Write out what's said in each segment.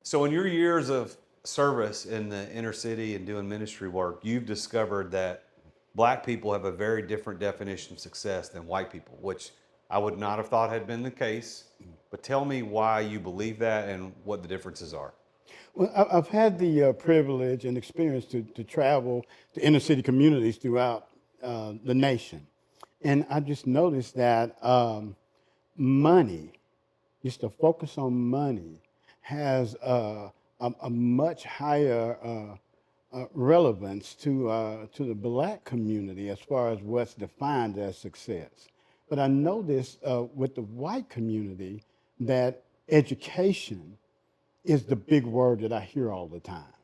So in your years of service in the inner city and doing ministry work, you've discovered that black people have a very different definition of success than white people, which I would not have thought had been the case. But tell me why you believe that and what the differences are. Well, I've had the privilege and experience to travel to inner city communities throughout the nation. And I just noticed that money, just the focus on money, has a much higher relevance to the black community as far as what's defined as success. But I noticed with the white community that education is the big word that I hear all the time.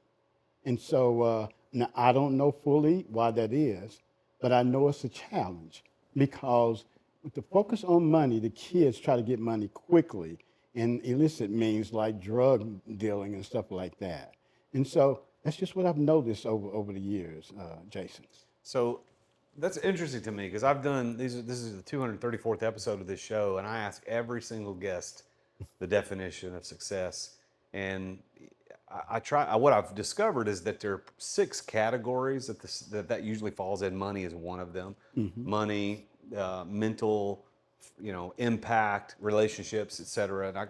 And so now I don't know fully why that is, but I know it's a challenge because with the focus on money, the kids try to get money quickly and illicit means like drug dealing and stuff like that. And so that's just what I've noticed over the years, Jason. So that's interesting to me because I've done these. This is the 234th episode of this show, and I ask every single guest the definition of success. And I try. What I've discovered is that there are 6 categories that usually falls in. Money is one of them. Money, mental, impact, relationships, etc.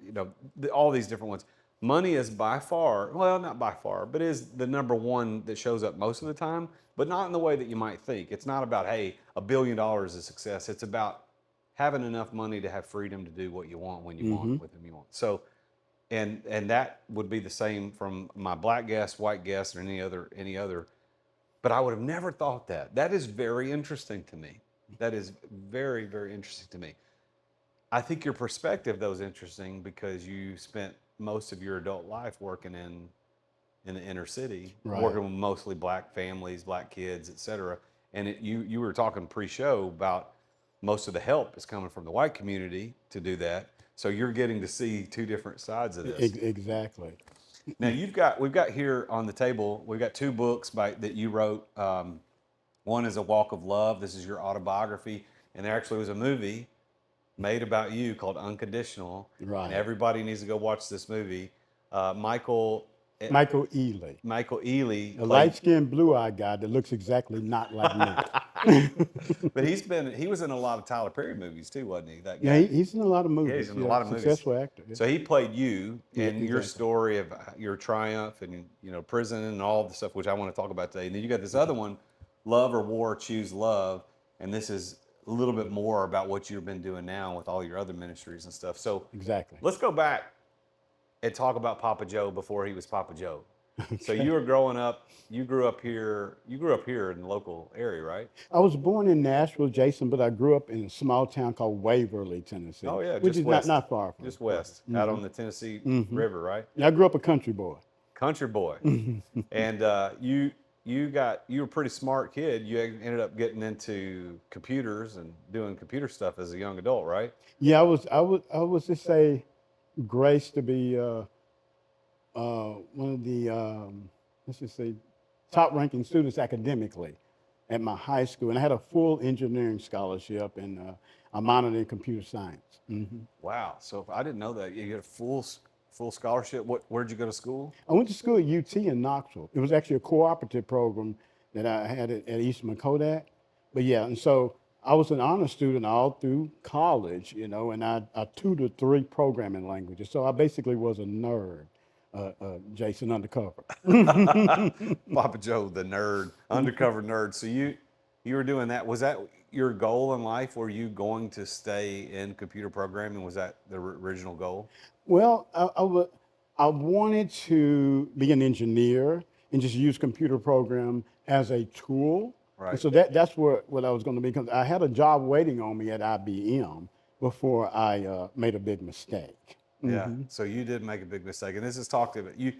And all these different ones. Money is by far, well, not by far, but is the number one that shows up most of the time, but not in the way that you might think. It's not about, hey, $1 billion is success. It's about having enough money to have freedom to do what you want when you want with whom you want. So, and that would be the same from my black guest, white guest, or any other. But I would have never thought that. That is very interesting to me. That is very, very interesting to me. I think your perspective, though, is interesting because you spent most of your adult life working in the inner city, Right. working with mostly black families, black kids, et cetera. And you were talking pre-show about most of the help is coming from the white community to do that. So you're getting to see 2 different sides of this. Exactly. Now we've got here on the table, we've got 2 books that you wrote. One is A Walk of Love. This is your autobiography. And there actually was a movie made about you called Unconditional. Right. And everybody needs to go watch this movie. Michael Michael Ealy, Michael Ealy a played, light-skinned, blue-eyed guy that looks exactly not like me. but he was in a lot of Tyler Perry movies too, wasn't he? That Yeah, guy. he's in a lot of Yeah, movies. he's in a lot of movies. Successful actor. Yeah. So he played you Yeah, and your exactly. story of your triumph and prison and all the stuff which I want to talk about today. And then you got this other one, Love or War, Choose Love, and this is a little bit more about what you've been doing now with all your other ministries and stuff. So Exactly. let's go back and talk about Papa Joe before he was Papa Joe. So Okay. you were growing up. You grew up here. You grew up here in the local area, right? I was born in Nashville, Jason, but I grew up in a small town called Waverly, Tennessee, Oh yeah, which just is west. not far from. Just west, out on the Tennessee River, right? Yeah, I grew up a country boy. Country boy. And you were a pretty smart kid. You ended up getting into computers and doing computer stuff as a young adult, right? Yeah, I was just say graced to be one of the let's just say top-ranking students academically at my high school, and I had a full engineering scholarship and I minored in computer science. Wow. So I didn't know that. You get a full scholarship. Where'd you go to school? I went to school at UT in Knoxville. It was actually a cooperative program that I had at Eastman Kodak. But yeah, and so I was an honor student all through college, and I tutored 3 programming languages. So I basically was a nerd, Jason undercover. Papa Joe, the nerd, undercover nerd. So you were doing that. Was that your goal in life? Were you going to stay in computer programming? Was that the original goal? Well, I wanted to be an engineer and just use computer program as a tool. And Right. so that's what I was going to be, because I had a job waiting on me at IBM before I made a big mistake. Yeah. So you did make a big mistake, and this is talked about. You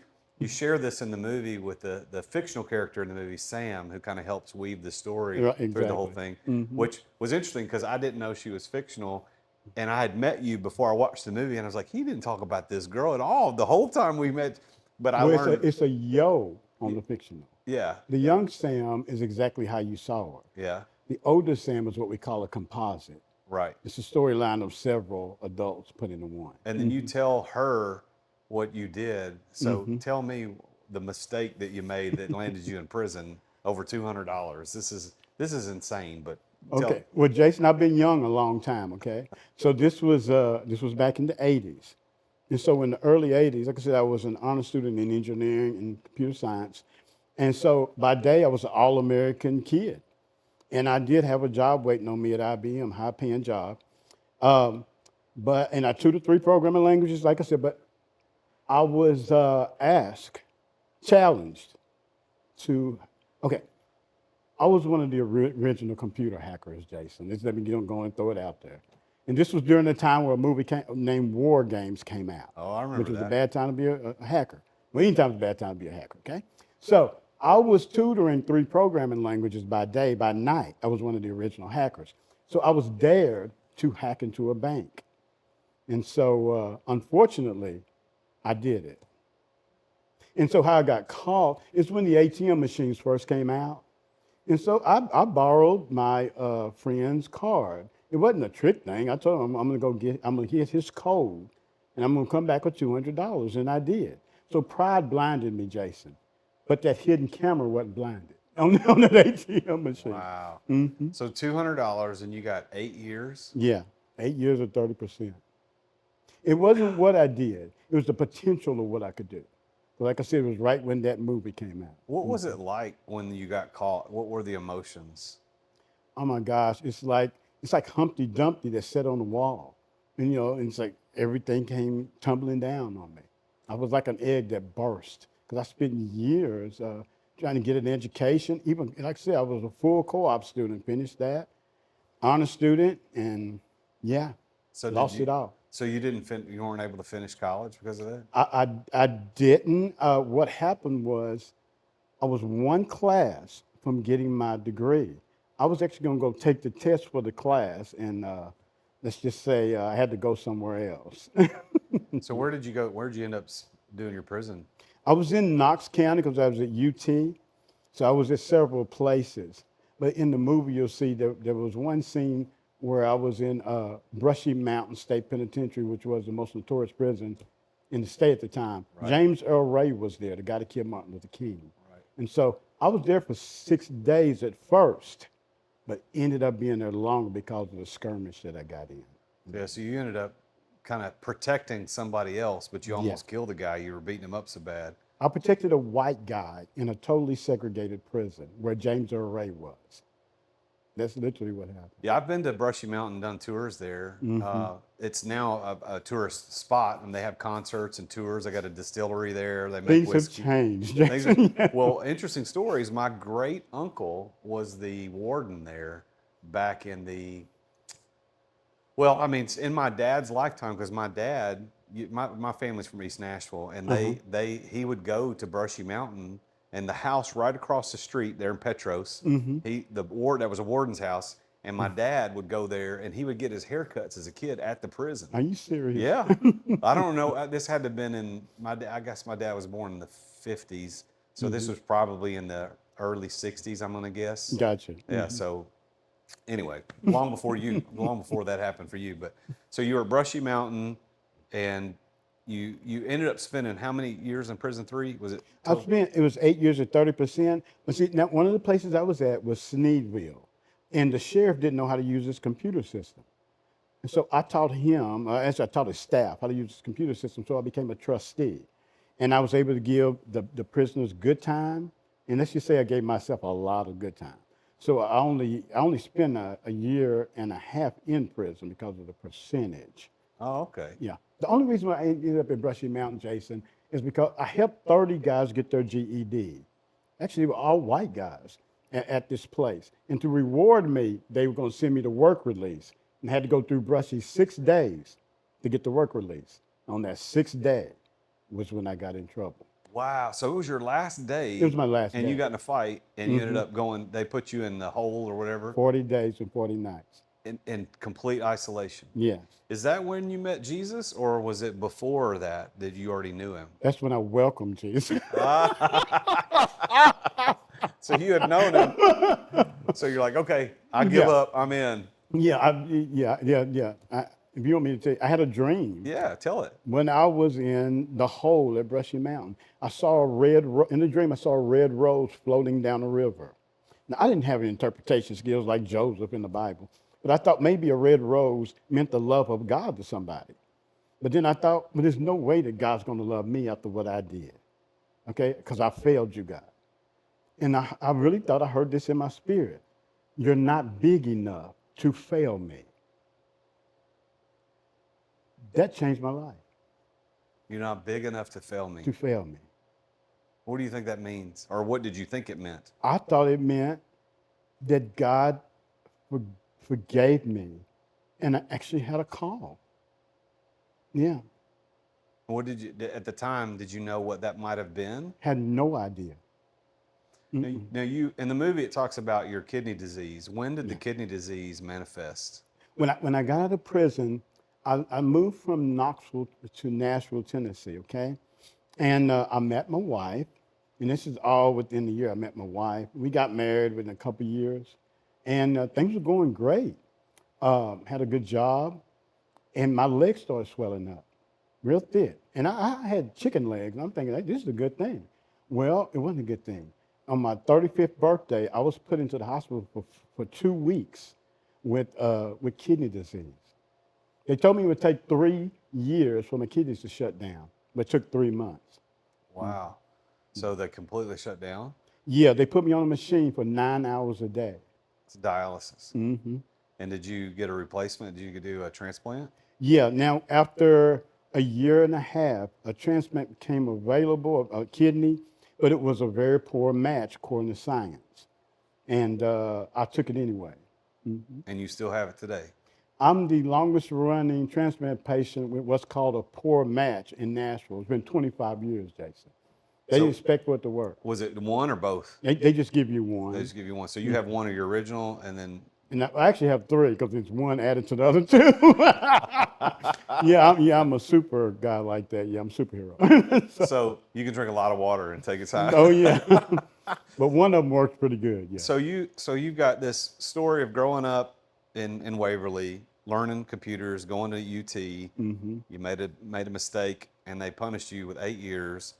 share this in the movie with the fictional character in the movie, Sam, who kind of helps weave the story Right, through the whole exactly. thing, which was interesting because I didn't know she was fictional, and I had met you before I watched the movie, and I was like, he didn't talk about this girl at all the whole time we met, but I Well, learned, it's a yo on the fictional. yeah, The young Sam is exactly how you saw her. yeah, The older Sam is what we call a composite. right. It's a storyline of several adults put into one. And then you tell her what you did. So tell me the mistake that you made that landed you in prison over $200. This is insane, but tell. Okay. Well, Jason, I've been young a long time. Okay. So this was back in the '80s, and so in the early '80s, like I said, I was an honor student in engineering and computer science, and so by day I was an all-American kid, and I did have a job waiting on me at IBM, high-paying job. Um, and I tutored 3 programming languages, like I said, but I was challenged to, okay, I was one of the original computer hackers, Jason. Let me go and throw it out there. And this was during the time where a movie named War Games came out. Oh, I remember which was that. a bad time to be a hacker. Well, any time is a bad time to be a hacker, okay? So I was tutoring 3 programming languages by day. By night, I was one of the original hackers. So I was dared to hack into a bank. And so, unfortunately, I did it. And so how I got caught is when the ATM machines first came out. And so I borrowed my friend's card. It wasn't a trick thing. I told him I'm gonna hit his code, and I'm gonna come back with $200, and I did. So pride blinded me, Jason, but that hidden camera wasn't blinded on that ATM machine. Wow. So $200 and you got 8 years? Yeah, 8 years or 30%. It wasn't what I did. It was the potential of what I could do. Like I said, it was right when that movie came out. What was it like when you got caught? What were the emotions? Oh my gosh, it's like Humpty Dumpty that sat on the wall. And and it's like everything came tumbling down on me. I was like an egg that burst because I spent years trying to get an education. Even, like I said, I was a full co-op student, finished that, honor student, and yeah, lost it all. So you you weren't able to finish college because of that? I didn't. What happened was I was one class from getting my degree. I was actually going to go take the test for the class, and let's just say I had to go somewhere else. So where did you go? Where did you end up doing your prison? I was in Knox County because I was at UT, so I was at several places. But in the movie, you'll see there was one scene where I was in Brushy Mountain State Penitentiary, which was the most notorious prison in the state at the time. Right. James Earl Ray was there, the guy that killed Martin Luther King. Right. And so I was there for 6 days at first, but ended up being there longer because of the skirmish that I got in. Yeah, so you ended up kind of protecting somebody else, but you almost killed the guy. You were beating him up so bad. I protected a white guy in a totally segregated prison where James Earl Ray was. That's literally what happened. Yeah, I've been to Brushy Mountain, done tours there. It's now a tourist spot, and they have concerts and tours. They got a distillery there. They make Things whiskey. have changed. Jason. Well, interesting stories. My great uncle was the warden there back in the. Well, I mean, in my dad's lifetime, because my dad, my family's from East Nashville, and he would go to Brushy Mountain. And the house right across the street there in Petros, that was a warden's house, and my dad would go there, and he would get his haircuts as a kid at the prison. Are you serious? Yeah, I don't know. This had to have been in I guess my dad was born in the 50s, so this was probably in the early 60s. I'm gonna guess. Gotcha. Yeah. So anyway, long before that happened for you, but so you were at Brushy Mountain, and. You ended up spending how many years in prison? 3? Was it? It was 8 years at 30%. But see, now one of the places I was at was Sneedville, and the sheriff didn't know how to use his computer system. And so I taught him, actually I taught his staff how to use his computer system, so I became a trustee. And I was able to give the prisoners good time, and let's just say I gave myself a lot of good time. So I only spent a year and a half in prison because of the percentage. Oh, okay. Yeah. The only reason why I ended up at Brushy Mountain, Jason, is because I helped 30 guys get their GED. Actually, they were all white guys at this place. And to reward me, they were going to send me the work release, and had to go through Brushy 6 days to get the work release. On that 6th day was when I got in trouble. Wow. So it was your last day. It was my last day. And you got in a fight, and you ended up they put you in the hole or whatever. 40 days and 40 nights. In complete isolation. Yes. Is that when you met Jesus, or was it before that you already knew him? That's when I welcomed Jesus. So you had known him. So you're like, okay, I give up. I'm in. Yeah. If you want me to tell you, I had a dream. Yeah, tell it. When I was in the hole at Brushy Mountain, I saw in the dream, I saw a red rose floating down a river. Now, I didn't have any interpretation skills like Joseph in the Bible, but I thought maybe a red rose meant the love of God to somebody. But then I thought, well, there's no way that God's going to love me after what I did, okay? Because I failed you, God. And I really thought I heard this in my spirit. You're not big enough to fail me. That changed my life, You're not big enough to fail me. to fail me. What do you think that means? Or what did you think it meant? I thought it meant that God forgave me and I actually had a call. Yeah, What did you, at the time, did you know what that might have been? had no idea. Now you, in the movie, it talks about your kidney disease. When did the kidney disease manifest? When I got out of prison, I moved from Knoxville to Nashville, Tennessee, okay? And I met my wife, and this is all within the year I met my wife. We got married within a couple of years, and things were going great. Had a good job, and my legs started swelling up, real thick. And I had chicken legs, and I'm thinking, hey, this is a good thing. Well, it wasn't a good thing. On my 35th birthday, I was put into the hospital for 2 weeks with kidney disease. They told me it would take 3 years for my kidneys to shut down, but it took 3 months. Wow. So they completely shut down? Yeah, they put me on a machine for 9 hours a day. It's dialysis. Mm-hmm. And did you get a replacement? Did you do a transplant? Yeah, now after a year and a half, a transplant became available, a kidney, but it was a very poor match according to science. And I took it anyway. And you still have it today? I'm the longest running transplant patient with what's called a poor match in Nashville. It's been 25 years, Jason. They So- expect for it to work. Was it one or both? They just give you one. They just give you one. So you have one of your original, and then And I actually have 3 because it's one added to the other 2. I'm a super guy like that. Yeah, I'm a superhero. so you can drink a lot of water and take its time. Oh, yeah. But one of them works pretty good, yeah. So you've got this story of growing up in Waverly, learning computers, going to UT. Mm-hmm. You made a mistake, and they punished you with 8 years.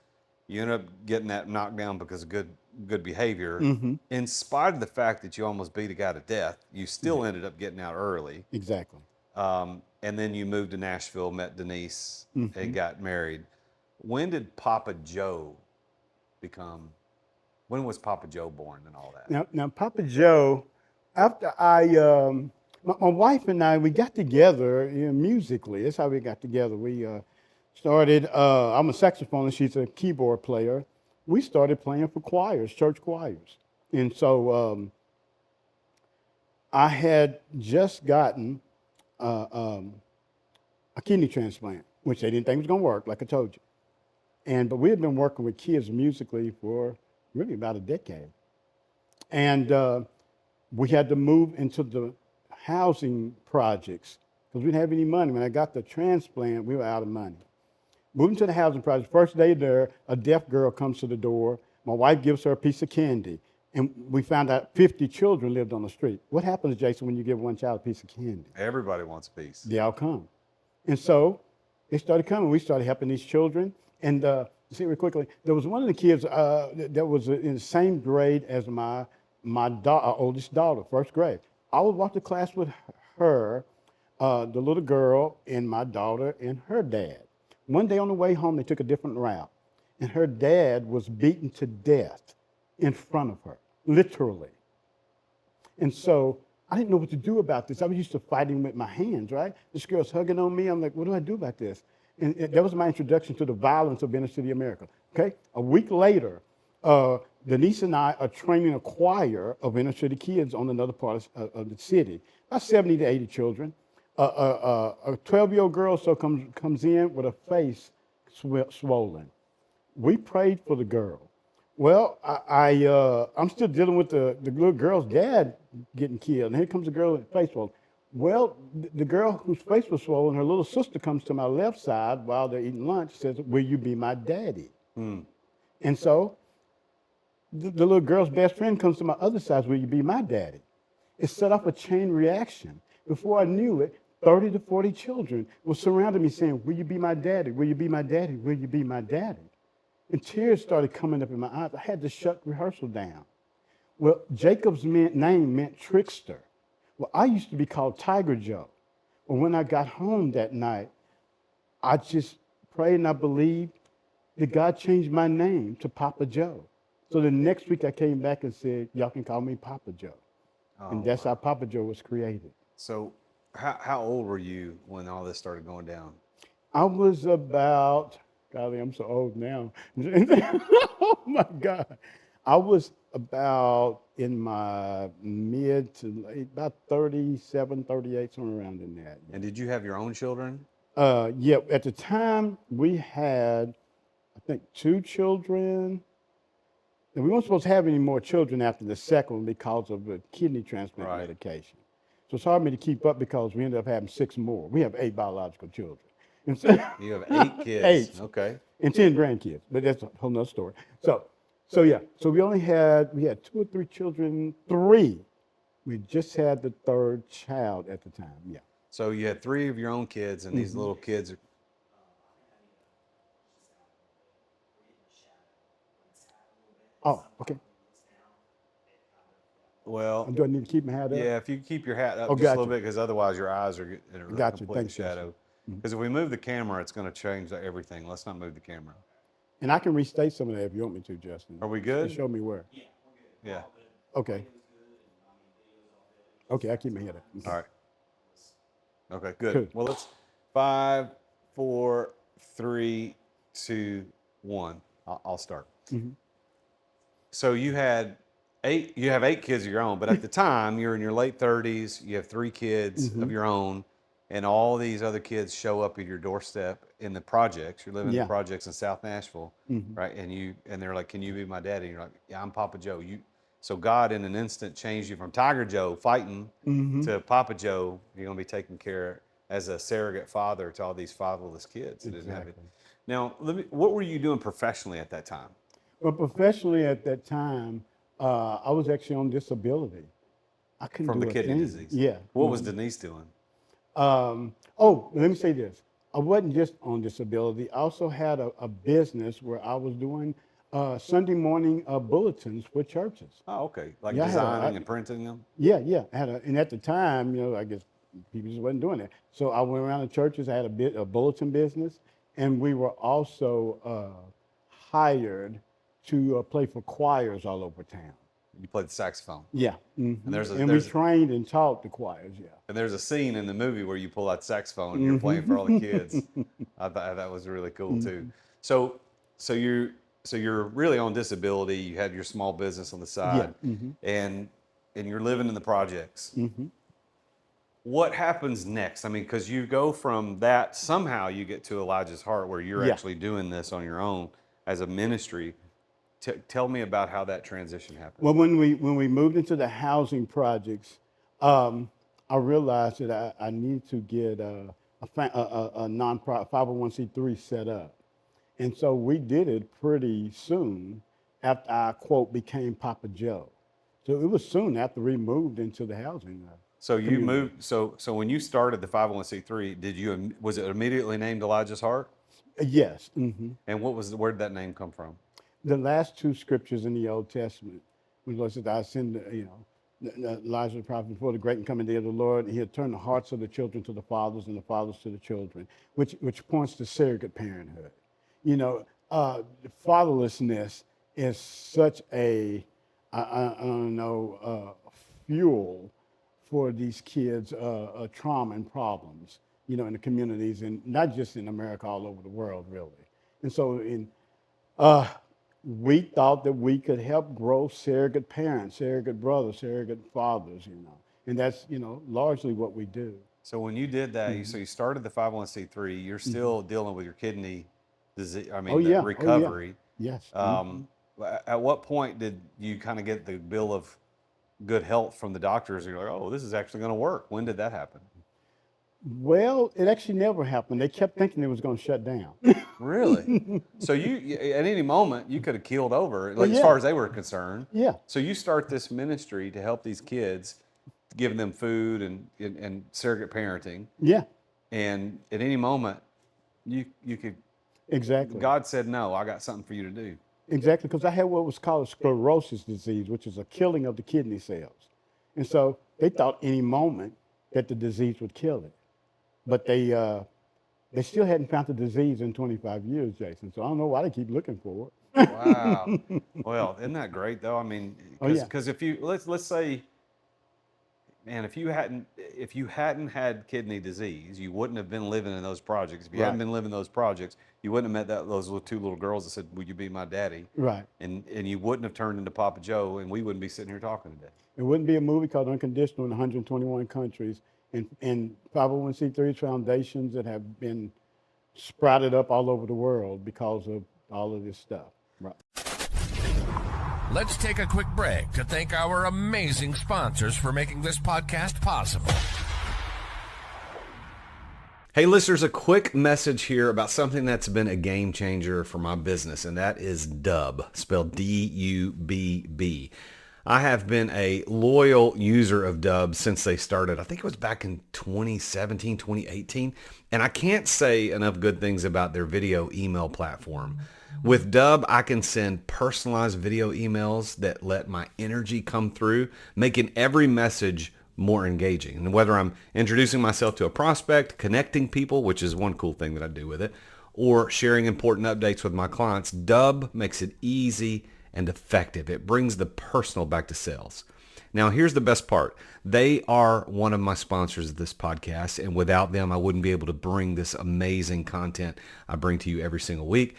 You ended up getting that knocked down because of good behavior. Mm-hmm. In spite of the fact that you almost beat a guy to death, you still ended up getting out early. Exactly. And then you moved to Nashville, met Denise, Mm-hmm. and got married. When did Papa Joe when was Papa Joe born and all that? Now Papa Joe, after my wife and I, we got together musically. That's how we got together. We started, I'm a saxophonist, she's a keyboard player. We started playing for choirs, church choirs. And so I had just gotten a kidney transplant, which they didn't think was going to work, like I told you. But we had been working with kids musically for really about a decade. And we had to move into the housing projects because we didn't have any money. When I got the transplant, we were out of money. Moving to the housing project, first day there, a deaf girl comes to the door. My wife gives her a piece of candy. And we found out 50 children lived on the street. What happens, Jason, when you give one child a piece of candy? Everybody wants a piece. They all come. And so they started coming. We started helping these children. And see real quickly, there was one of the kids that was in the same grade as my oldest daughter, first grade. I would walk to class with her, the little girl, and my daughter and her dad. One day on the way home, they took a different route. And her dad was beaten to death in front of her, literally. And so I didn't know what to do about this. I was used to fighting with my hands, right? This girl's hugging on me. I'm like, what do I do about this? And that was my introduction to the violence of inner city America, okay? A week later, Denise and I are training a choir of inner city kids on another part of the city, about 70 to 80 children. A 12-year-old girl comes in with a face swollen. We prayed for the girl. Well, I'm still dealing with the little girl's dad getting killed. And here comes the girl with the face swollen. Well, the girl whose face was swollen, her little sister comes to my left side while they're eating lunch, says, will you be my daddy? And so the little girl's best friend comes to my other side, will you be my daddy? It set off a chain reaction. Before I knew it, 30 to 40 children were surrounding me saying, will you be my daddy? Will you be my daddy? Will you be my daddy? And tears started coming up in my eyes. I had to shut rehearsal down. Well, Jacob's name meant trickster. Well, I used to be called Tiger Joe. Well, when I got home that night, I just prayed and I believed that God changed my name to Papa Joe. So the next week I came back and said, y'all can call me Papa Joe. And that's how Papa Joe was created. So how old were you when all this started going down? I was about, golly, I'm so old now. Oh my God. I was about in my mid to late, about 37, 38, somewhere around in that. And did you have your own children? Yeah, at the time we had, I think, 2 children. And we weren't supposed to have any more children after the second one because of the kidney transplant medication. So it's hard for me to keep up because we ended up having 6 more. We have 8 biological children. And so, You have 8 kids. 8. Okay. And 10 grandkids, but that's a whole nother story. So yeah, so we had 2 or 3 children, 3. We just had the 3rd child at the time, yeah. So you had 3 of your own kids, and these little kids are. Oh, okay. Well, Do I need to keep my hat up? yeah, if you keep your hat up Oh, just a little gotcha. bit, because otherwise your eyes are in a Gotcha. complete Thanks, shadow. Justin. Because if we move the camera, it's going to change everything. Let's not move the camera. And I can restate some of that if you want me to, Justin. Are we good? And show me where. Yeah. Okay. Okay, I keep my head up. Okay. All right. Okay, good. Good. Well, let's 5, 4, 3, 2, 1. I'll start. So you have 8 kids of your own, but at the time you're in your late 30s, you have 3 kids of your own, and all these other kids show up at your doorstep in the projects. You're living in the projects in South Nashville, right? And they're like, "Can you be my daddy?" And you're like, "Yeah, I'm Papa Joe." So God in an instant changed you from Tiger Joe fighting to Papa Joe. You're gonna be taken care of as a surrogate father to all these fatherless kids. Exactly. Now, what were you doing professionally at that time? Well, professionally at that time, I was actually on disability. I couldn't From do the a kidney thing. disease. Yeah. What was Denise doing? Let me say this. I wasn't just on disability. I also had a business where I was doing Sunday morning bulletins for churches. Oh, okay. Like Yeah, designing and printing them? Yeah. And at the time, I guess people just wasn't doing it. So I went around the churches. I had a bulletin business, and we were also hired to play for choirs all over town. You played the saxophone. Yeah. And we trained and taught the choirs, yeah. And there's a scene in the movie where you pull out saxophone and you're playing for all the kids. I thought that was really cool too. So you're really on disability. You have your small business on the side, and you're living in the projects. What happens next? I mean, because you go from that, somehow you get to Elijah's Heart, where you're actually doing this on your own as a ministry. Tell me about how that transition happened. Well, when we moved into the housing projects, I realized that I need to get a nonprofit 501c3 set up, and so we did it pretty soon after I quote became Papa Joe. So it was soon after we moved into the housing. So you moved. So when you started the 501c3, was it immediately named Elijah's Heart? Yes. And where did that name come from? The last 2 scriptures in the Old Testament, when the Lord said, "I send, Elijah the prophet before the great and coming day of the Lord, and he'll turn the hearts of the children to the fathers and the fathers to the children," which points to surrogate parenthood. Fatherlessness is such a, I don't know, fuel for these kids' trauma and problems, in the communities, and not just in America, all over the world, really. And so we thought that we could help grow surrogate parents, surrogate brothers, surrogate fathers, and that's, largely what we do. So when you did that, you started the 501c3, you're still dealing with your kidney disease, recovery. Yes. At what point did you kind of get the bill of good health from the doctors? You're like, oh, this is actually going to work. When did that happen? Well, it actually never happened. They kept thinking it was going to shut down. Really? So you at any moment, you could have keeled over, as far as they were concerned. Yeah. So you start this ministry to help these kids, giving them food and surrogate parenting. Yeah, And at any moment, you could. exactly. God said, "No, I got something for you to do." Exactly, because I had what was called a sclerosis disease, which is a killing of the kidney cells. And so they thought any moment that the disease would kill it. But they still hadn't found the disease in 25 years, Jason. So I don't know why they keep looking for Wow. it. Well, isn't that great though? I mean, Oh, yeah. because if you let's say, man, if you hadn't had kidney disease, you wouldn't have been living in those projects. If you hadn't Right, been living in those projects, you wouldn't have met those two little girls that said, "Will you be my daddy?" right. And you wouldn't have turned into Papa Joe, and we wouldn't be sitting here talking today. It wouldn't be a movie called Unconditional in 121 countries and 501c3 foundations that have been sprouted up all over the world because of all of this stuff. Right. Let's take a quick break to thank our amazing sponsors for making this podcast possible. Hey listeners, a quick message here about something that's been a game changer for my business, and that is Dubb, spelled D-U-B-B. I have been a loyal user of Dubb since they started. I think it was back in 2017, 2018. And I can't say enough good things about their video email platform. With Dubb, I can send personalized video emails that let my energy come through, making every message more engaging. And whether I'm introducing myself to a prospect, connecting people, which is one cool thing that I do with it, or sharing important updates with my clients, Dubb makes it easy and effective. It brings the personal back to sales. Now, here's the best part. They are one of my sponsors of this podcast, and without them, I wouldn't be able to bring this amazing content I bring to you every single week.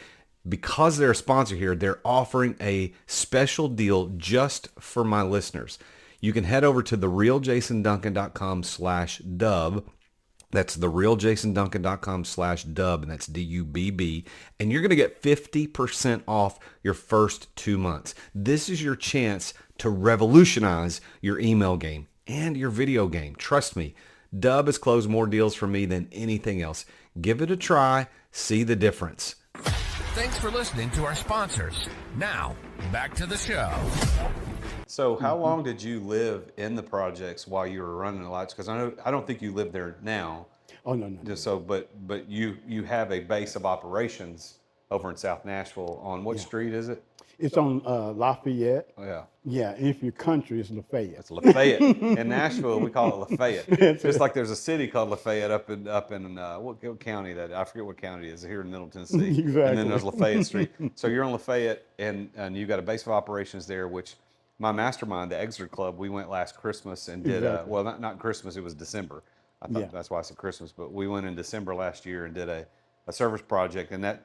Because they're a sponsor here, they're offering a special deal just for my listeners. You can head over to therealjasonduncan.com/Dubb. That's therealjasonduncan.com/Dubb, and that's D-U-B-B. And you're going to get 50% off your first 2 months. This is your chance to revolutionize your email game and your video game. Trust me, Dubb has closed more deals for me than anything else. Give it a try. See the difference. Thanks for listening to our sponsors. Now, back to the show. So how long did you live in the projects while you were running the lights? Because I don't think you live there now. Oh, no, no. Just so, but you have a base of operations over in South Nashville. On what street is it? It's on Lafayette. Oh, yeah, Yeah, and if your country is Lafayette. it's Lafayette. In Nashville, we call it Lafayette. Just like there's a city called Lafayette up in what county that I forget what county it is here in Middle Tennessee. Exactly. And then there's Lafayette Street. So you're on Lafayette, and you've got a base of operations there, which my mastermind, the Exeter Club, we went last Christmas and did Exactly. well, not Christmas, it was December. I thought Yeah. that's why I said Christmas, but we went in December last year and did a service project, and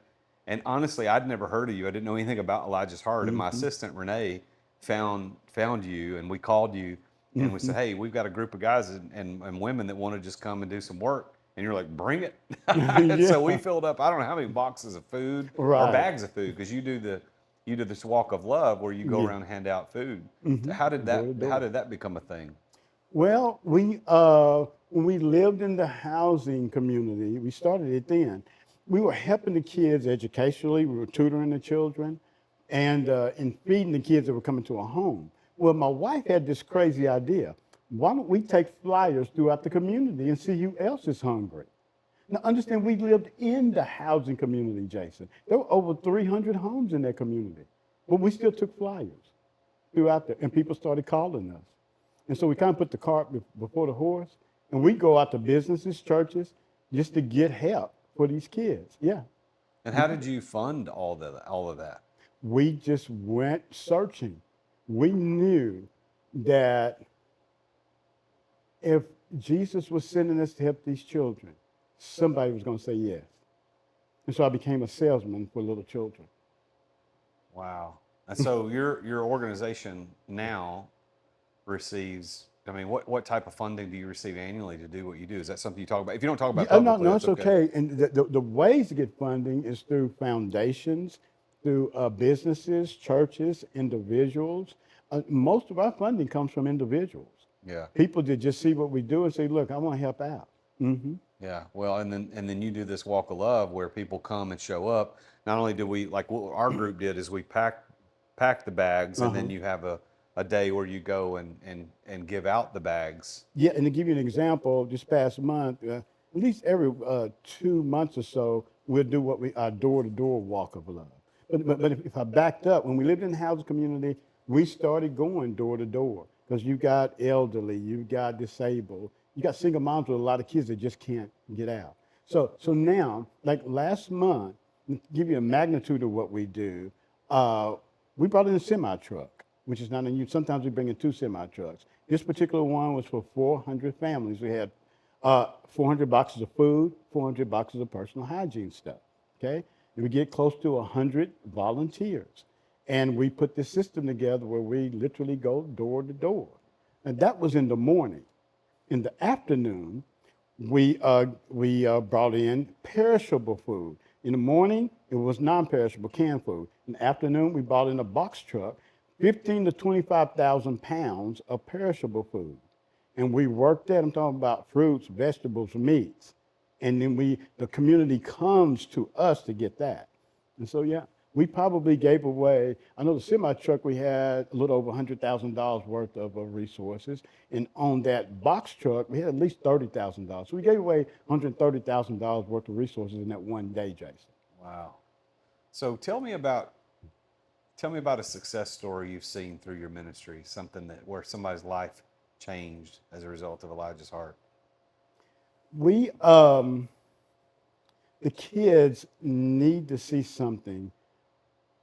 honestly, I'd never heard of you. I didn't know anything about Elijah's Heart, and my assistant Renee found you, and we called you, and we said, hey, we've got a group of guys and women that want to just come and do some work, and you're like, bring it. And so we filled up, I don't know how many boxes of food or Right. bags of food, because you do this walk of love where you go around and hand out food. How did that become a thing? Well, when we lived in the housing community, we started it then. We were helping the kids educationally. We were tutoring the children and feeding the kids that were coming to our home. Well, my wife had this crazy idea. Why don't we take flyers throughout the community and see who else is hungry? Now, understand, we lived in the housing community, Jason. There were over 300 homes in that community, but we still took flyers throughout there, and people started calling us. And so we kind of put the cart before the horse, and we go out to businesses, churches, just to get help for these kids. Yeah. And how did you fund all of that? We just went searching. We knew that if Jesus was sending us to help these children, somebody was going to say yes. And so I became a salesman for little children. Wow. And so your organization now receives, I mean, what type of funding do you receive annually to do what you do? Is that something you talk about? If you don't talk about it publicly, No, that's it's okay. And the ways to get funding is through foundations, through businesses, churches, individuals. Most of our funding comes from individuals. Yeah. People that just see what we do and say, look, I want to help out. Mm-hmm. Yeah. Well, and then you do this walk of love where people come and show up. Not only do we, like what our group did is we pack the bags, and then you have a a day where you go and give out the bags. Yeah, and to give you an example, this past month, at least every 2 months or so, we'll do what we our door-to-door walk of love. But if I backed up, when we lived in the housing community, we started going door to door because you got elderly, you got disabled, you got single moms with a lot of kids that just can't get out. So now, like last month, to give you a magnitude of what we do, we brought in a semi truck, which is not unusual. Sometimes we bring in 2 semi trucks. This particular one was for 400 families. We had 400 boxes of food, 400 boxes of personal hygiene stuff. Okay, and we get close to 100 volunteers, and we put this system together where we literally go door to door, and that was in the morning. In the afternoon, we brought in perishable food. In the morning, it was non-perishable canned food. In the afternoon, we brought in a box truck, 15 to 25,000 pounds of perishable food. And we worked that. I'm talking about fruits, vegetables, meats. And then the community comes to us to get that. And so, yeah, we probably gave away, I know the semi truck, we had a little over $100,000 worth of resources. And on that box truck, we had at least $30,000. So we gave away $130,000 worth of resources in that one day, Jason. Wow. So tell me about a success story you've seen through your ministry, something where somebody's life changed as a result of Elijah's heart. The kids need to see something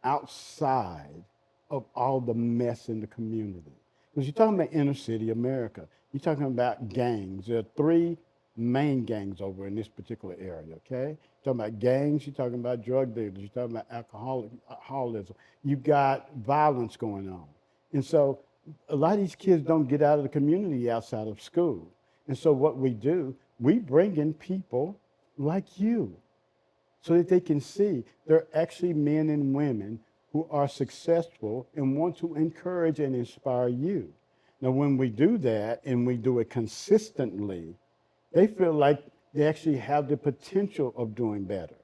outside of all the mess in the community. Because you're talking about inner city America. You're talking about gangs. There are 3 main gangs over in this particular area, okay? You're talking about gangs, you're talking about drug dealers, you're talking about alcoholism. You've got violence going on. And so a lot of these kids don't get out of the community outside of school. And so what we do, we bring in people like you so that they can see they're actually men and women who are successful and want to encourage and inspire you. Now, when we do that and we do it consistently, they feel like they actually have the potential of doing better.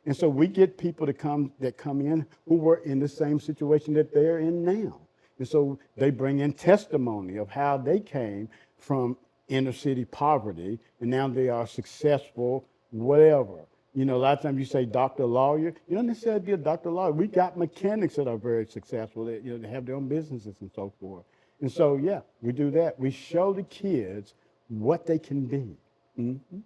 And so we get people that come in who were in the same situation that they're in now. And so they bring in testimony of how they came from inner city poverty and now they are successful, whatever. You know, a lot of times you say doctor, lawyer. You don't necessarily be a doctor, lawyer. We got mechanics that are very successful. That, you know, they have their own businesses and so forth. And so, yeah, we do that. We show the kids what they can be. Mm-hmm.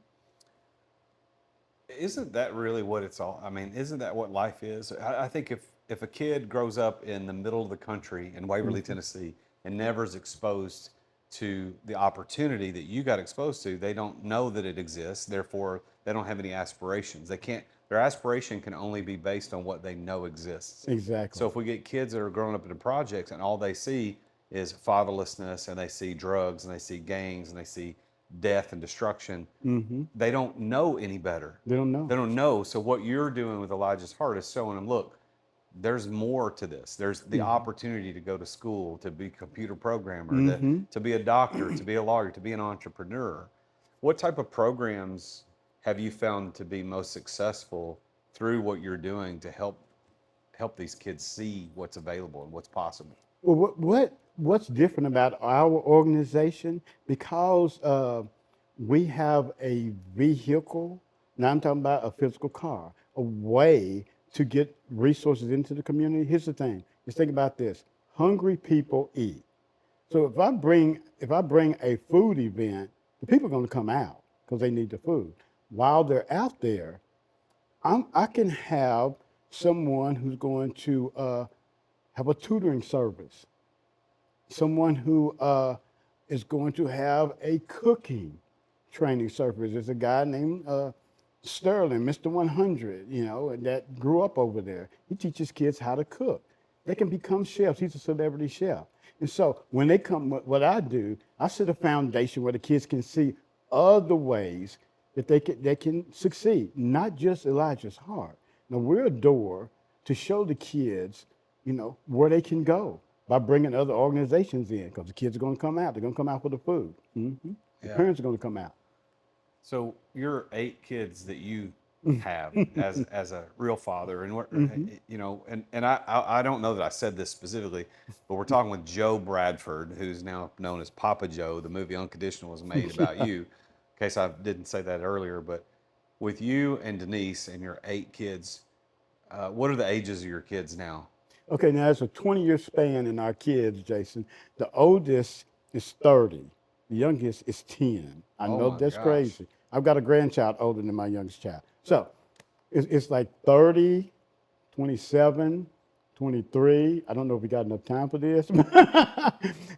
Isn't that really what it's all? I mean, isn't that what life is? I think if a kid grows up in the middle of the country in Waverly, Tennessee, and never is exposed to the opportunity that you got exposed to, they don't know that it exists. Therefore, they don't have any aspirations. They can't. Their aspiration can only be based on what they know exists. Exactly. So if we get kids that are growing up in the projects and all they see is fatherlessness and they see drugs and they see gangs and they see death and destruction, they don't know any better. They don't know. They don't know. So what you're doing with Elijah's heart is showing them, look, there's more to this. There's the opportunity to go to school, to be a computer programmer, to be a doctor, to be a lawyer, to be an entrepreneur. What type of programs have you found to be most successful through what you're doing to help these kids see what's available and what's possible? Well, what's different about our organization, because we have a vehicle, now I'm talking about a physical car, a way to get resources into the community. Here's the thing. Just think about this. Hungry people eat. So if I bring a food event, the people are going to come out because they need the food. While they're out there, I can have someone who's going to have a tutoring service, someone who is going to have a cooking training service. There's a guy named Sterling, Mr. 100, you know, that grew up over there. He teaches kids how to cook. They can become chefs. He's a celebrity chef. And so when they come, what I do, I set a foundation where the kids can see other ways that they can succeed, not just Elijah's heart. Now, we're a door to show the kids, you know, where they can go by bringing other organizations in, because the kids are going to come out. They're going to come out for the food. The parents are going to come out. So your 8 kids that you have as a real father. And you know, and I don't know that I said this specifically, but we're talking with Joe Bradford, who's now known as Papa Joe. The movie Unconditional was made about you. In case I didn't say that earlier, but with you and Denise and your 8 kids, what are the ages of your kids now? Okay, now it's a 20-year span in our kids, Jason. The oldest is 30. The youngest is 10. I Oh know my that's gosh. crazy. I've got a grandchild older than my youngest child. So it's like 30, 27, 23. I don't know if we got enough time for this.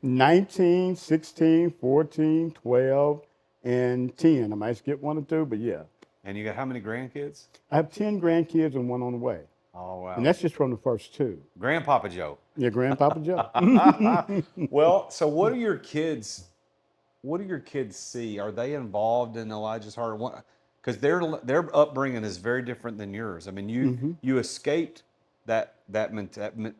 19, 16, 14, 12, and 10. I might skip one or two, but yeah. And you got how many grandkids? I have 10 grandkids and one on the way. Oh And wow. that's just from the first 2. Grandpapa Joe. Yeah, Grandpapa Joe. Well, so what do your kids see? Are they involved in Elijah's heart? Because their upbringing is very different than yours. I mean, you escaped that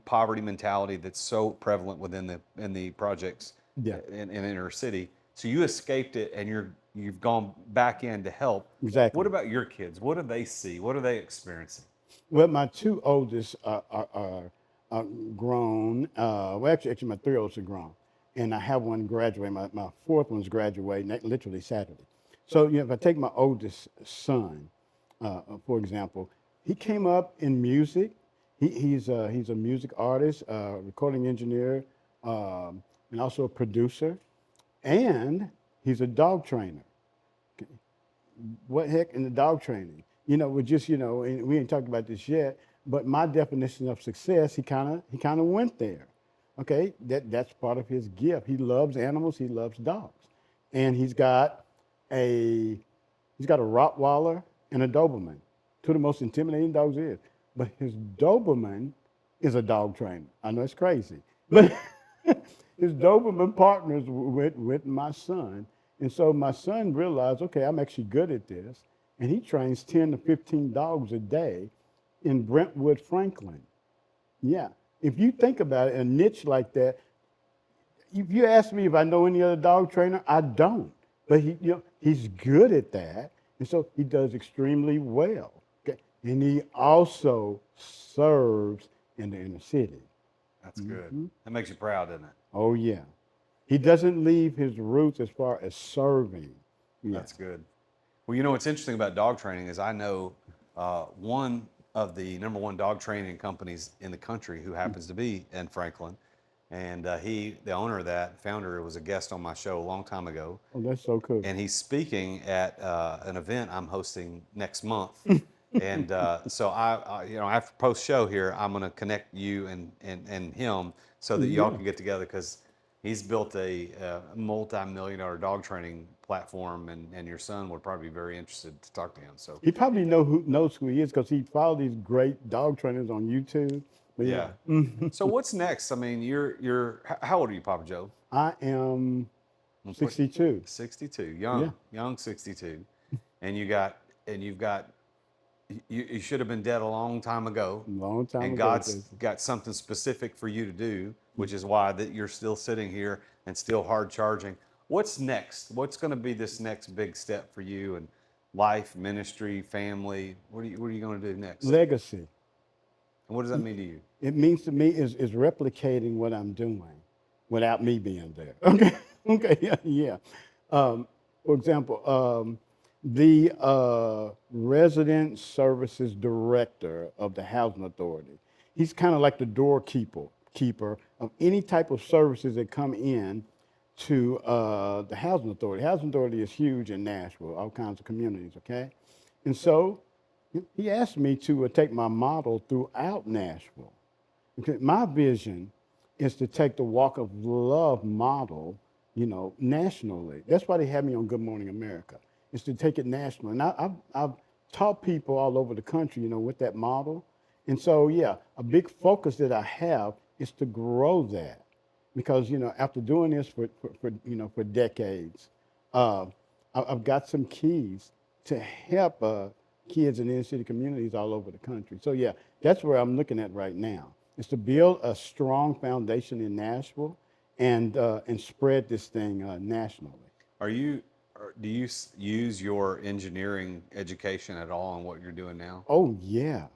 poverty mentality that's so prevalent within the projects Yeah, in inner city. So you escaped it, and you've gone back in to help. What exactly. about your kids? What do they see? What are they experiencing? Well, my 2 oldest are grown. Well, actually, my 3 oldest are grown. And I have one graduating. My 4th one's graduating literally Saturday. So, if I take my oldest son, for example, he came up in music. He's a music artist, recording engineer, and also a producer. And he's a dog trainer. What heck in the dog training? We're just, and we ain't talked about this yet, but my definition of success, he kind of went there. Okay, that's part of his gift. He loves animals. He loves dogs, and he's got a Rottweiler and a Doberman, 2 of the most intimidating dogs there is. But his Doberman is a dog trainer. I know it's crazy, but his Doberman partners with my son. And so my son realized, okay, I'm actually good at this. And he trains 10 to 15 dogs a day in Brentwood, Franklin. Yeah. If you think about it, a niche like that, if you ask me if I know any other dog trainer, I don't. But he's good at that. And so he does extremely well. Okay. And he also serves in the inner city. That's good. That makes you proud, doesn't it? Oh, yeah. He doesn't leave his roots as far as serving. Yeah. That's good. Well, what's interesting about dog training is I know one of the number 1 dog training companies in the country who happens to be in Franklin. And the owner of that, founder, was a guest on my show a long time ago. Oh, that's so cool. And he's speaking at an event I'm hosting next month. And so after post show here, I'm going to connect you and him so that y'all can get together, because he's built a multi-million-dollar dog training platform, and your son would probably be very interested to talk to him. So He probably knows who he is because he follows these great dog trainers on YouTube. But yeah. So what's next? I mean, how old are you, Papa Joe? I am 62. 62, Yeah. young 62, and you've got you should have been dead a long time ago. Long time And ago. God's got something specific for you to do, which is why that you're still sitting here and still hard charging. What's next? What's going to be this next big step for you in life, ministry, family? What are you going to do next? Legacy. And what does that mean to you? It means to me is replicating what I'm doing without me being there. Okay. Okay. Yeah. Yeah. For example, the resident services director of the housing authority. He's kind of like the keeper of any type of services that come in to the housing authority. Housing authority is huge in Nashville, all kinds of communities. Okay, and so he asked me to take my model throughout Nashville. Okay, my vision is to take the walk of love model, nationally. That's why they had me on Good Morning America, is to take it national. And I've taught people all over the country, with that model. And so, yeah, a big focus that I have is to grow that. Because, after doing this for decades, I've got some keys to help kids in inner city communities all over the country. So, yeah, that's where I'm looking at right now, is to build a strong foundation in Nashville and spread this thing nationally. Are you do you use your engineering education at all in what you're doing now? Oh yeah.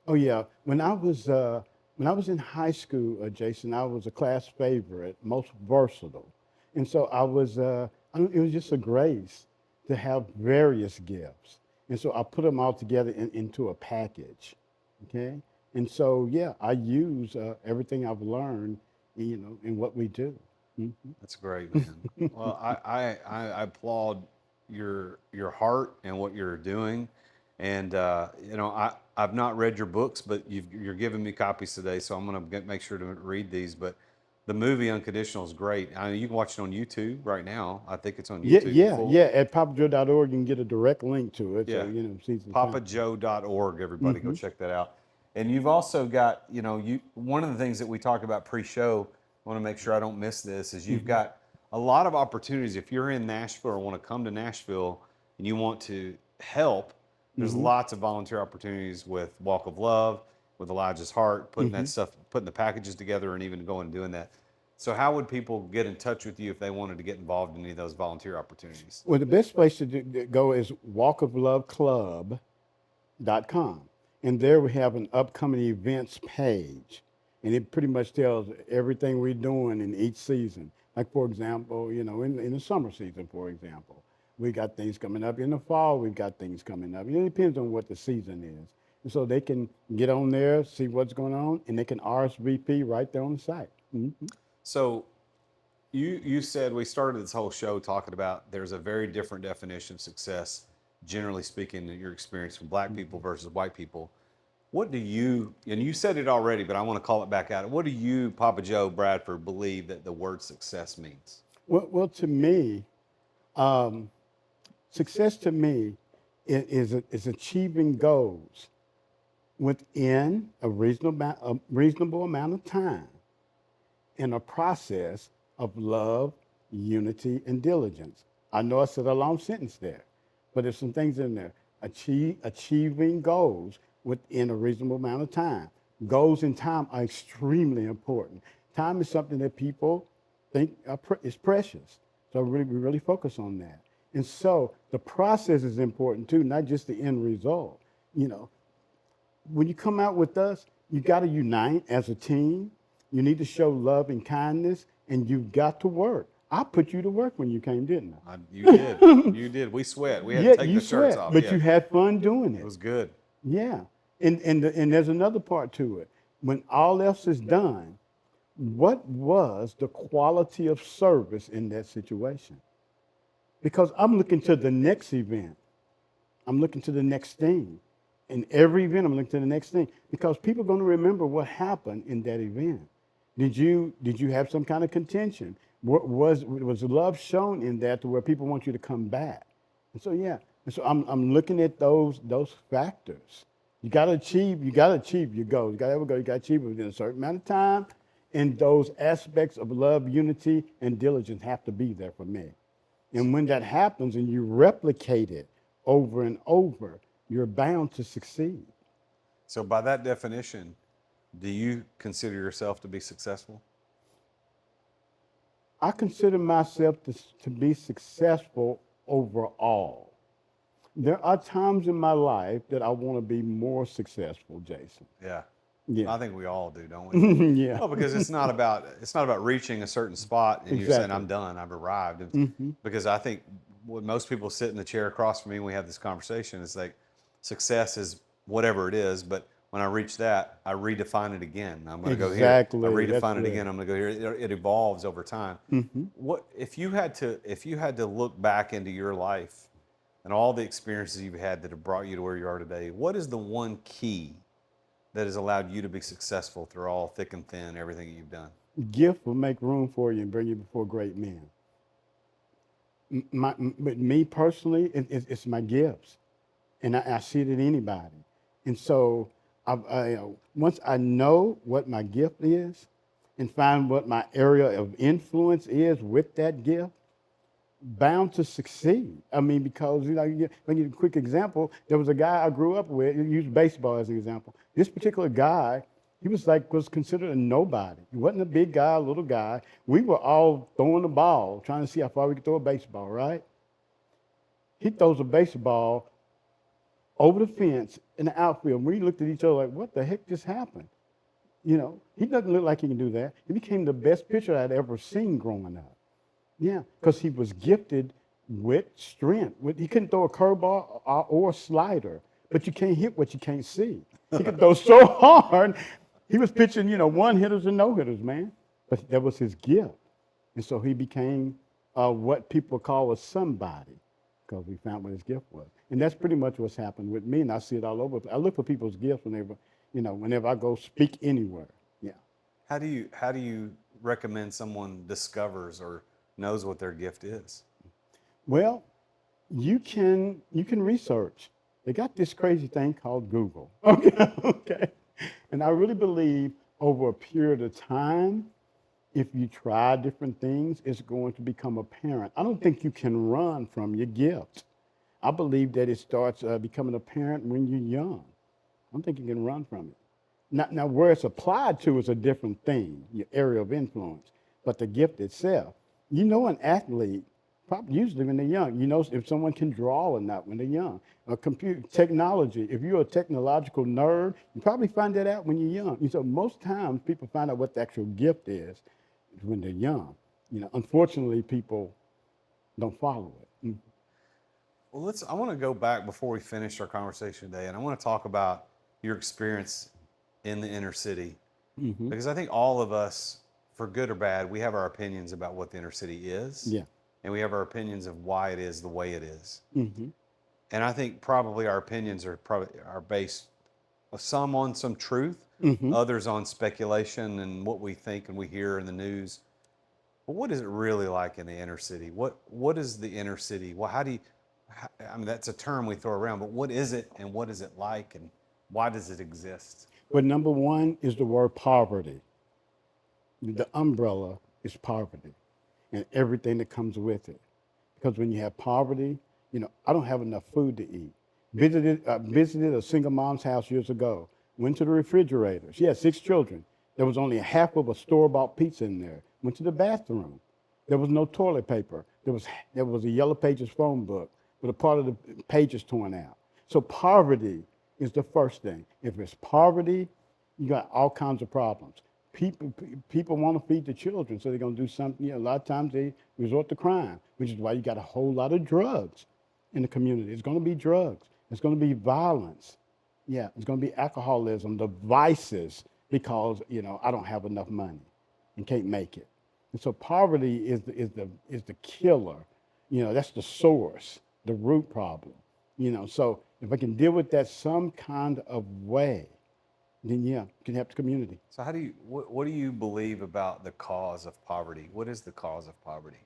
Oh yeah. When I was in high school, Jason, I was a class favorite, most versatile, and so it was just a grace to have various gifts, and so I put them all together into a package. Okay, and so yeah, I use everything I've learned, in what we do. Mhm. That's great, man. Well, I applaud your heart and what you're doing, and I've not read your books, but you're giving me copies today, so I'm gonna make sure to read these. But the movie Unconditional is great. I mean, you can watch it on YouTube right now. I think it's on Yeah, YouTube. yeah, yeah. At papajoe.org, you can get a direct link to it. So, Yeah. season time. papajoe.org. Everybody go Hmm. check that out. And you've also got, one of the things that we talk about pre-show, I want to make sure I don't miss this, is you've got a lot of opportunities. If you're in Nashville or want to come to Nashville and you want to help, there's lots of volunteer opportunities with Walk of Love, with Elijah's Heart, putting that stuff, putting the packages together and even going and doing that. So how would people get in touch with you if they wanted to get involved in any of those volunteer opportunities? Well, the best place to go is walkofloveclub.com. And there we have an upcoming events page. And it pretty much tells everything we're doing in each season. Like, for example, in the summer season, for example, we got things coming up. In the fall, we've got things coming up. It depends on what the season is. And so they can get on there, see what's going on, and they can RSVP right there on the site. So you said we started this whole show talking about there's a very different definition of success, generally speaking, in your experience from black people versus white people. What do you, and you said it already, but I want to call it back out. What do you, Papa Joe Bradford, believe that the word success means? Well, to me, success to me is achieving goals within a reasonable amount of time in a process of love, unity, and diligence. I know I said a long sentence there, but there's some things in there. Achieving goals within a reasonable amount of time. Goals and time are extremely important. Time is something that people think is precious. So we really focus on that. And so the process is important too, not just the end result. When you come out with us, you got to unite as a team. You need to show love and kindness, and you've got to work. I put you to work when you came, didn't I? You did. You did. We sweat. We had to take you the shirts sweat, off. but Yeah. you had fun doing It it. was good. Yeah, and there's another part to it. When all else is done, what was the quality of service in that situation? Because I'm looking to the next event. I'm looking to the next thing. In every event, I'm looking to the next thing because people are going to remember what happened in that event. Did you have some kind of contention? Was love shown in that to where people want you to come back? And so yeah, and so I'm looking at those factors. You got to achieve your goals. You got to have a goal. You got to achieve it within a certain amount of time, and those aspects of love, unity, and diligence have to be there for me. And when that happens, and you replicate it over and over, you're bound to succeed. So by that definition, do you consider yourself to be successful? I consider myself to be successful overall. There are times in my life that I want to be more successful, Jason. Yeah. Yeah. I think we all do, don't we? Yeah. Well, because it's not about reaching a certain spot and you're saying Exactly. I'm done, I've arrived. Because I think when most people sit in the chair across from me and we have this conversation, it's like success is whatever it is, but when I reach that, I redefine it again. I'm going to go here. Exactly. I redefine That's it it. again. I'm going to go here. It evolves over time. What if you had to look back into your life and all the experiences you've had that have brought you to where you are today? What is the one key that has allowed you to be successful through all thick and thin, everything that you've done? Gift will make room for you and bring you before great men. But me personally, it's my gifts, and I see it in anybody. And so, once I know what my gift is, and find what my area of influence is with that gift, bound to succeed. I mean, because I'll give you a quick example. There was a guy I grew up with. Use baseball as an example. This particular guy, he was considered a nobody. He wasn't a big guy, a little guy. We were all throwing the ball, trying to see how far we could throw a baseball, right? He throws a baseball over the fence in the outfield. We looked at each other like, what the heck just happened? You know, he doesn't look like he can do that. He became the best pitcher I'd ever seen growing up. Yeah, because he was gifted with strength. He couldn't throw a curveball or a slider, but you can't hit what you can't see. He could throw so hard. He was pitching, one hitters and no hitters, man. But that was his gift. And so he became what people call a somebody because we found what his gift was. And that's pretty much what's happened with me. And I see it all over. I look for people's gifts whenever I go speak anywhere. Yeah. How do you recommend someone discovers or knows what their gift is? Well, you can research. They got this crazy thing called Google. Okay, okay. And I really believe over a period of time, if you try different things, it's going to become apparent. I don't think you can run from your gift. I believe that it starts becoming apparent when you're young. I don't think you can run from it. Now, where it's applied to is a different thing, your area of influence. But the gift itself, an athlete, probably usually when they're young, if someone can draw or not when they're young. Computer technology, if you're a technological nerd, you probably find that out when you're young. So most times people find out what the actual gift is when they're young. Unfortunately, people don't follow it. Mm. Well, I want to go back before we finish our conversation today, and I want to talk about your experience in the inner city, because I think all of us, for good or bad, we have our opinions about what the inner city is. Yeah. And we have our opinions of why it is the way it is. Mm-hmm. And I think probably our opinions are based some on some truth, others on speculation and what we think and we hear in the news. But what is it really like in the inner city? What is the inner city? Well, I mean, that's a term we throw around, but what is it and what is it like and why does it exist? Well, number one is the word poverty. The umbrella is poverty and everything that comes with it. Because when you have poverty, I don't have enough food to eat. Visited a single mom's house years ago. Went to the refrigerator. She had 6 children. There was only a half of a store-bought pizza in there. Went to the bathroom. There was no toilet paper. There was a Yellow Pages phone book with a part of the pages torn out. So poverty is the first thing. If it's poverty, you got all kinds of problems. People want to feed the children, so they're going to do something. A lot of times they resort to crime, which is why you got a whole lot of drugs in the community. It's going to be drugs. It's going to be violence. Yeah, it's going to be alcoholism, the vices, because I don't have enough money and can't make it. And so poverty is the killer. That's the source, the root problem. So if I can deal with that some kind of way, then you can help the community. So what do you believe about the cause of poverty? What is the cause of poverty?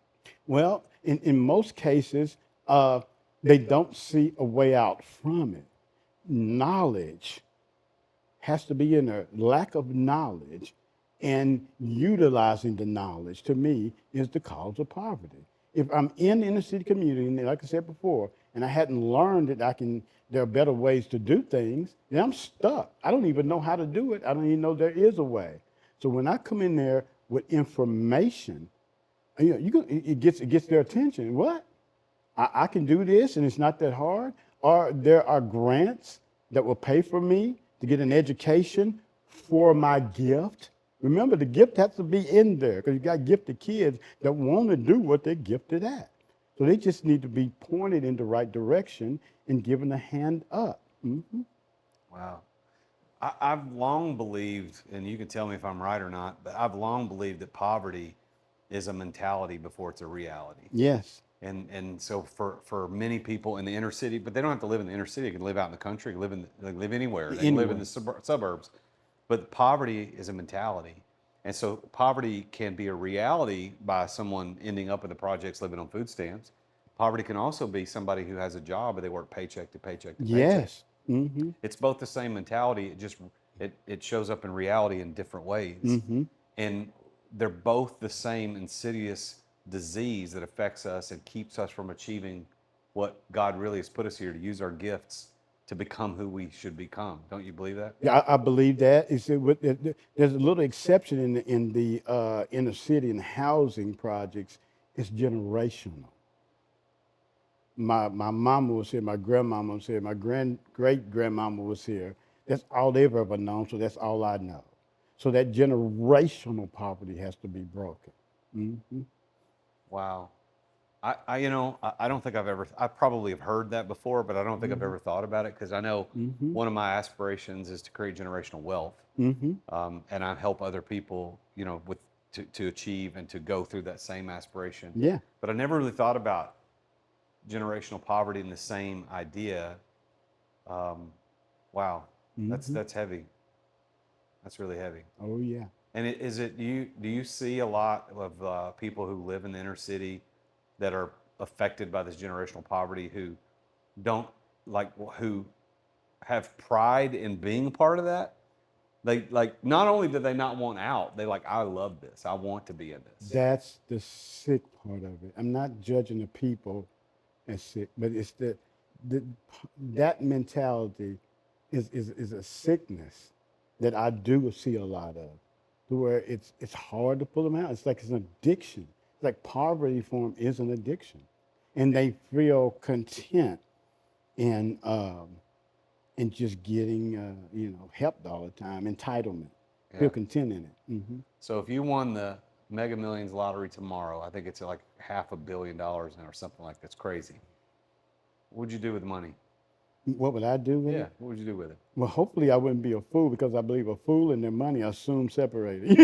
Well, in most cases, they don't see a way out from it. Knowledge has to be in there. Lack of knowledge and utilizing the knowledge, to me, is the cause of poverty. If I'm in the inner city community, and like I said before, and I hadn't learned that there are better ways to do things, then I'm stuck. I don't even know how to do it. I don't even know there is a way. So when I come in there with information, it gets their attention. What? I can do this, and it's not that hard. Or there are grants that will pay for me to get an education for my gift. Remember, the gift has to be in there because you got gifted kids that want to do what they're gifted at. So they just need to be pointed in the right direction and given a hand up. Mm-hmm. Wow. I've long believed, and you can tell me if I'm right or not, but I've long believed that poverty is a mentality before it's a reality. Yes. And so for many people in the inner city, but they don't have to live in the inner city. They can live out in the country, they can live anywhere. They can live in the suburbs. But poverty is a mentality. And so poverty can be a reality by someone ending up in the projects living on food stamps. Poverty can also be somebody who has a job, but they work paycheck to paycheck to paycheck. Yes. Mm-hmm. It's both the same mentality. It shows up in reality in different ways. Mm-hmm. And they're both the same insidious disease that affects us and keeps us from achieving what God really has put us here to use our gifts to become who we should become. Don't you believe that? Yeah, I believe that. There's a little exception in the inner city and housing projects. It's generational. my mama was here, my grandmama was here, my great grandmama was here. That's all they've ever known, so that's all I know. So that generational poverty has to be broken. Hmm. Wow. I don't think I probably have heard that before, but I don't think I've Hmm. ever thought about it because I know Hmm. one of my aspirations is to create generational wealth, Hmm. and I help other people, with to achieve and to go through that same aspiration. Yeah. But I never really thought about generational poverty in the same idea. Um, wow, Hmm. that's heavy. That's really heavy. Oh yeah. And do you see a lot of people who live in the inner city that are affected by this generational poverty who don't like who have pride in being part of that? They like not only do they not want out, they like I love this. I want to be in this. That's the sick part of it. I'm not judging the people as sick, but it's the that mentality is a sickness that I do see a lot of, to where it's hard to pull them out. It's like it's an addiction. It's like poverty for them is an addiction, and they feel content in just getting helped all the time, entitlement. Feel Yeah. content in it. Hmm. So if you won the Mega Millions lottery tomorrow, I think it's like $500 million now or something like that's crazy. What would you do with the money? What would I do with Yeah, it? what would you do with it? Well, hopefully I wouldn't be a fool, because I believe a fool and their money are soon separated.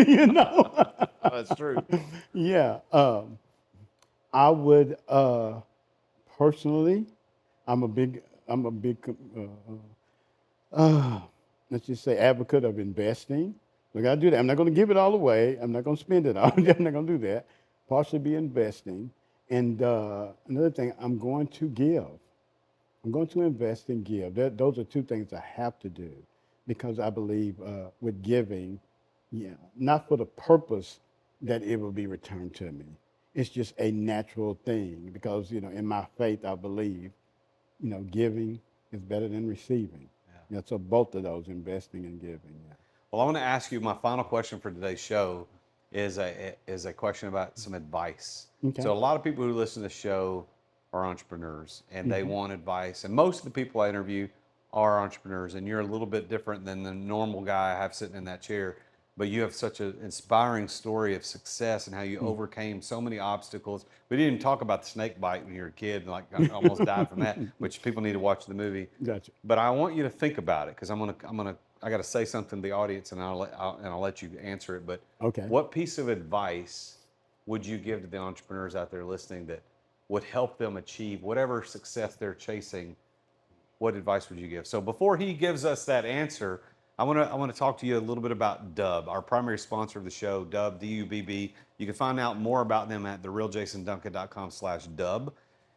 That's true. Yeah. I would personally. I'm a big. Uh, let's just say advocate of investing. We got to do that. I'm not going to give it all away. I'm not going to spend it all. I'm not going to do that. Partially be investing, and another thing, I'm going to give. I'm going to invest and give. Those are two things I have to do, because I believe with giving, yeah, not for the purpose that it will be returned to me. It's just a natural thing, because in my faith I believe giving is better than receiving. Yeah. Yeah, so both of those, investing and giving. Yeah. Well, I want to ask you my final question for today's show is a question about some advice. Okay. So a lot of people who listen to the show are entrepreneurs and they Hmm. want advice. And most of the people I interview are entrepreneurs, and you're a little bit different than the normal guy I have sitting in that chair. But you have such an inspiring story of success and how you overcame so many obstacles. We didn't even talk about the snake bite when you were a kid, and like almost died from that, which people need to watch the movie. Gotcha. But I want you to think about it because I got to say something to the audience, and I'll let you answer it. But Okay. what piece of advice would you give to the entrepreneurs out there listening that would help them achieve whatever success they're chasing? What advice would you give? So before he gives us that answer, I want to talk to you a little bit about Dubb, our primary sponsor of the show, Dubb, D-U-B-B. You can find out more about them at therealjasonduncan.com/Dubb.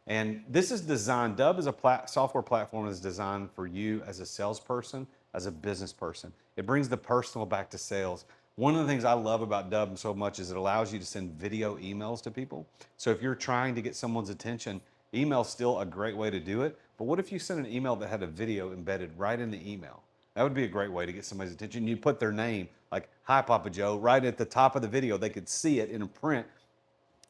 And this is designed, Dubb is a software platform that's designed for you as a salesperson, as a business person. It brings the personal back to sales. One of the things I love about Dubb so much is it allows you to send video emails to people. So if you're trying to get someone's attention, email's still a great way to do it. But what if you sent an email that had a video embedded right in the email? That would be a great way to get somebody's attention. You put their name, like, "Hi, Papa Joe," right at the top of the video. They could see it in print.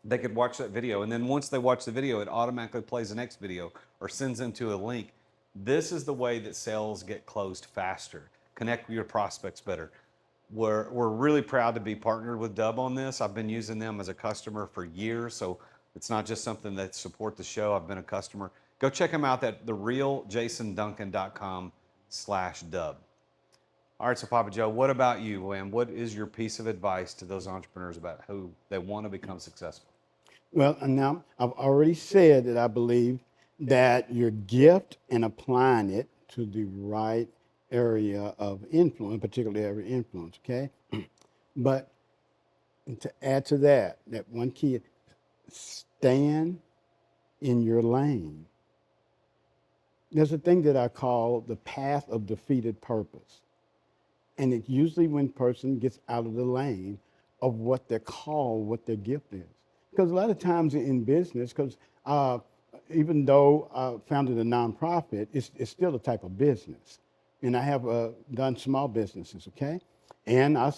They could watch that video. And then once they watch the video, it automatically plays the next video or sends them to a link. This is the way that sales get closed faster. Connect with your prospects better. We're really proud to be partnered with Dubb on this. I've been using them as a customer for years, so it's not just something that support the show. I've been a customer. Go check them out at therealjasonduncan.com/Dubb. All right, so Papa Joe, what about you, William? What is your piece of advice to those entrepreneurs about who they want to become successful? Well, and now I've already said that I believe that your gift and applying it to the right area of influence, particularly area of influence, okay? But to add to that, that one key, stand in your lane. There's a thing that I call the path of defeated purpose. And it's usually when person gets out of the lane of what they're called, what their gift is. Because a lot of times in business, because even though I founded a nonprofit, it's still a type of business. And I have done small businesses, okay? And I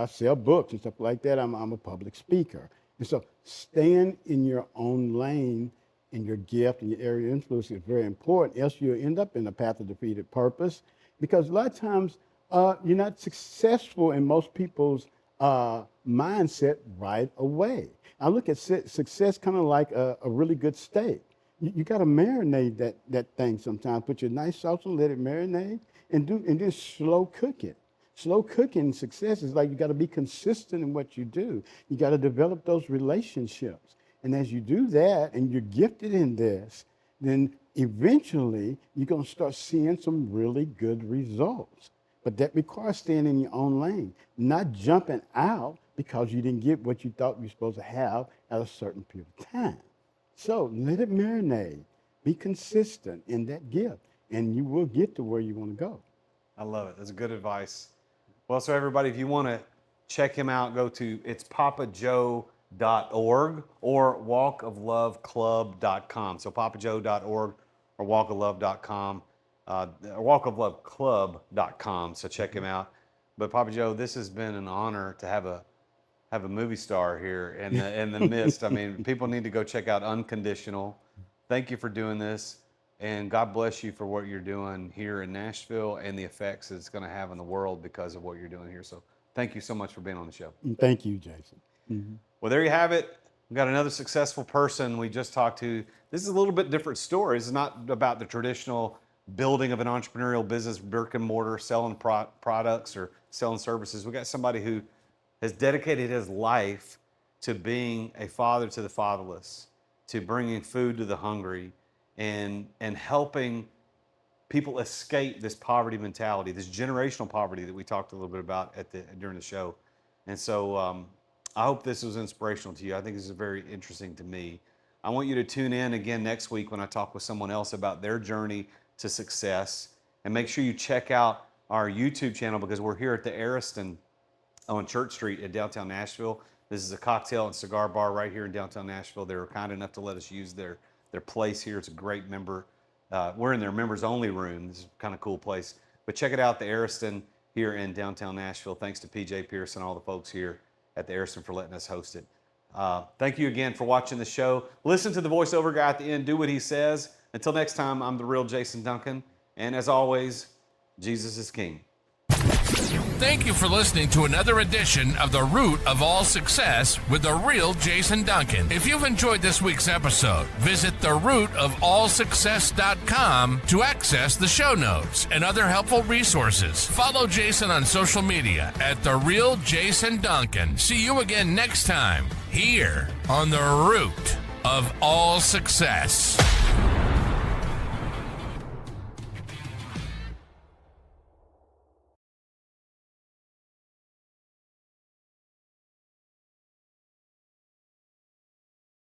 sell books and stuff like that. I'm a public speaker. And so staying in your own lane and your gift and your area of influence is very important, else you'll end up in a path of defeated purpose. Because a lot of times you're not successful in most people's mindset right away. I look at success kind of like a really good steak. You got to marinate that thing sometimes. Put your nice sauce and let it marinate, and then slow cook it. Slow cooking success is like you got to be consistent in what you do. You got to develop those relationships. And as you do that, and you're gifted in this, then eventually you're going to start seeing some really good results. But that requires staying in your own lane, not jumping out because you didn't get what you thought you were supposed to have at a certain period of time. So let it marinate. Be consistent in that gift, and you will get to where you want to go. I love it. That's good advice. Well, so everybody, if you want to check him out, go to papajoe.org or walkofloveclub.com. So papajoe.org or walkoflove.com, or walkofloveclub.com. So check him out. But Papa Joe, this has been an honor to have a movie star here in the midst. I mean, people need to go check out Unconditional. Thank you for doing this, and God bless you for what you're doing here in Nashville and the effects it's going to have in the world because of what you're doing here. So thank you so much for being on the show. Thank you, Jason. Mm-hmm. Well, there you have it. We've got another successful person we just talked to. This is a little bit different story. It's not about the traditional building of an entrepreneurial business, brick and mortar, selling products or selling services. We got somebody who has dedicated his life to being a father to the fatherless, to bringing food to the hungry, and helping people escape this poverty mentality, this generational poverty that we talked a little bit about during the show. And so I hope this was inspirational to you. I think this is very interesting to me. I want you to tune in again next week when I talk with someone else about their journey to success. And make sure you check out our YouTube channel, because we're here at the Ariston on Church Street in downtown Nashville. This is a cocktail and cigar bar right here in downtown Nashville. They were kind enough to let us use their place here. It's a great we're in their members only room. This is a kind of cool place. But check it out, the Ariston here in downtown Nashville. Thanks to PJ Pierce and all the folks here at the Ariston for letting us host it. Thank you again for watching the show. Listen to the voiceover guy at the end. Do what he says. Until next time, I'm the real Jason Duncan. And as always, Jesus is King. Thank you for listening to another edition of The Root of All Success with the real Jason Duncan. If you've enjoyed this week's episode, visit therootofallsuccess.com to access the show notes and other helpful resources. Follow Jason on social media at The Real Jason Duncan. See you again next time here on The Root of All Success.